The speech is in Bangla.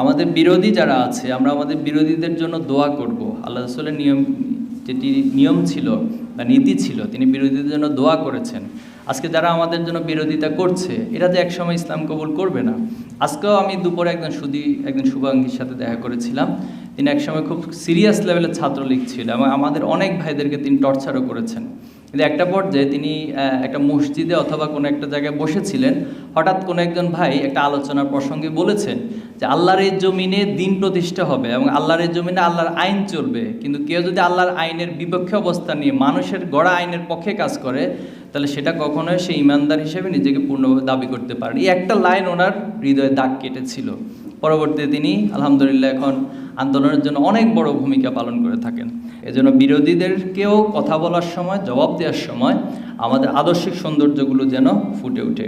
আমাদের বিরোধী যারা আছে আমরা আমাদের বিরোধীদের জন্য দোয়া করব। আল্লাহ রাসূলের যেটি নিয়ম ছিল বা নীতি ছিল, তিনি বিরোধীদের জন্য দোয়া করেছেন। আজকে যারা আমাদের জন্য বিরোধিতা করছে এরা যে একসময় ইসলাম কবুল করবে না। আজকেও আমি দুপুরে একজন শুভাঙ্গীর সাথে দেখা করেছিলাম। তিনি একসময় খুব সিরিয়াস লেভেলের ছাত্রলীগ ছিল এবং আমাদের অনেক ভাইদেরকে তিনি টর্চারও করেছেন। কিন্তু একটা পর্যায়ে তিনি একটা মসজিদে অথবা কোনো একটা জায়গায় বসেছিলেন, হঠাৎ কোনো একজন ভাই একটা আলোচনার প্রসঙ্গে বলেছেন যে আল্লাহর এই জমিনে দিন প্রতিষ্ঠা হবে এবং আল্লাহর এই জমিনে আল্লাহর আইন চলবে, কিন্তু কেউ যদি আল্লাহর আইনের বিপক্ষে অবস্থান নিয়ে মানুষের গড়া আইনের পক্ষে কাজ করে তাহলে সেটা কখনোই সে ইমানদার হিসেবে নিজেকে পূর্ণভাবে দাবি করতে পারে। এই একটা লাইন ওনার হৃদয়ে দাগ কেটেছিল। পরবর্তীতে তিনি আলহামদুলিল্লাহ এখন আন্দোলনের জন্য অনেক বড় ভূমিকা পালন করে থাকেন। এজন্য বিরোধীদেরকেও কথা বলার সময়, জবাব দেওয়ার সময় আমাদের আদর্শিক সৌন্দর্যগুলো যেন ফুটে ওঠে।